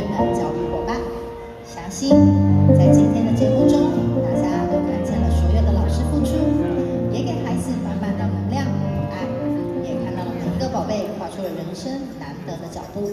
远的教育伙伴。相信在今天的节目中，大家都看见了所有的老师付出，也给孩子满满的能量与爱，也看到了每一个宝贝跨出了人生难得的脚步。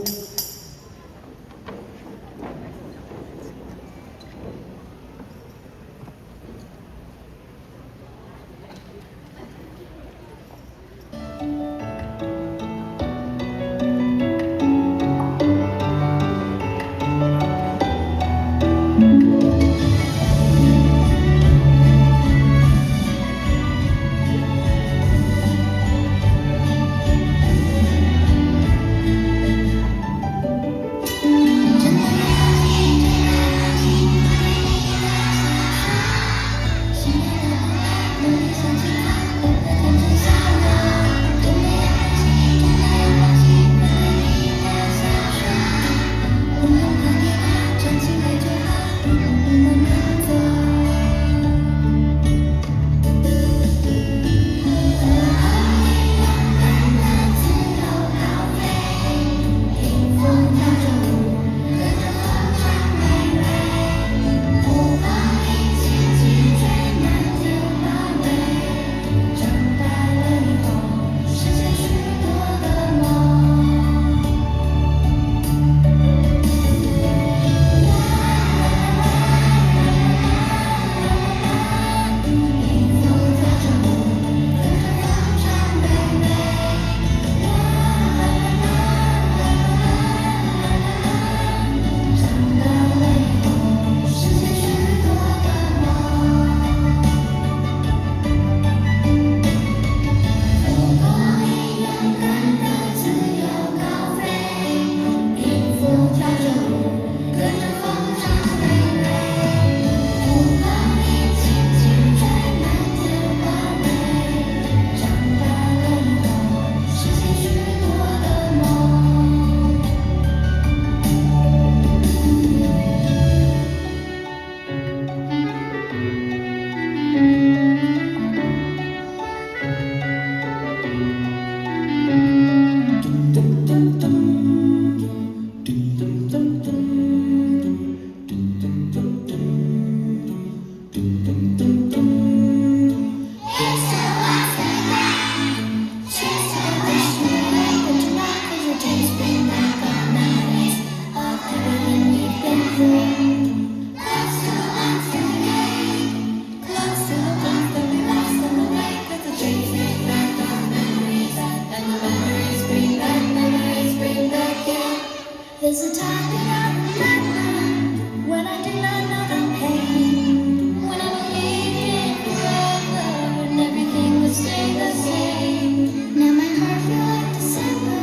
There's a time that I remember when I did not know the pain, when I believed in forever and everything would stay the same. Now my heart feels like December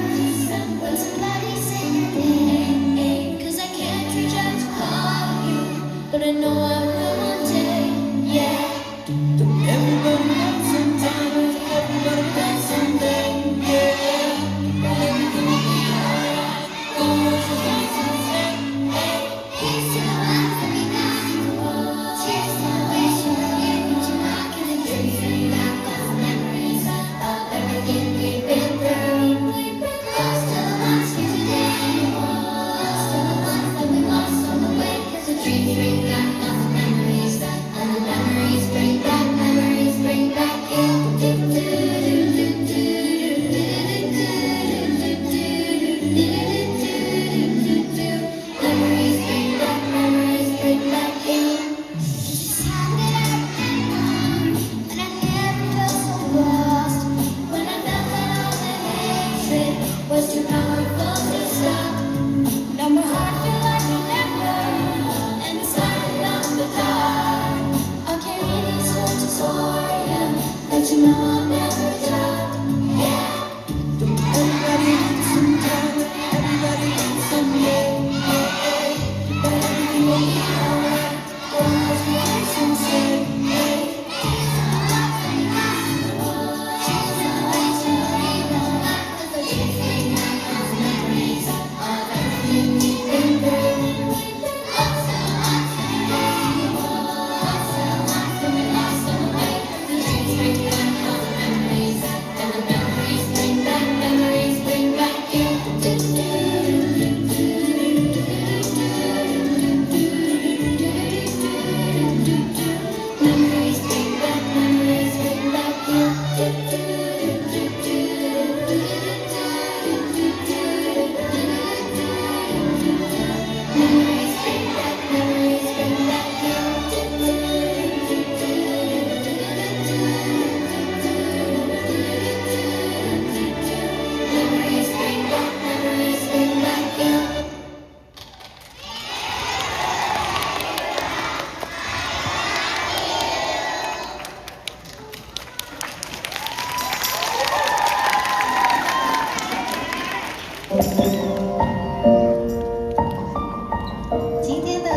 when somebody say your name. 'Cause I can't reach out to call you, but I know I will one day. Yeah. Everybody wants some time, everybody wants someday. Yeah. Everything will be alright. Oh,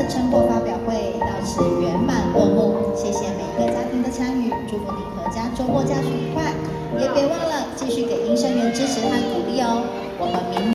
成果发表会到此圆满落幕。谢谢每一个家庭的参与，祝福您阖家周末假期愉快，也别忘了继续给英生源支持和鼓励哦。我们明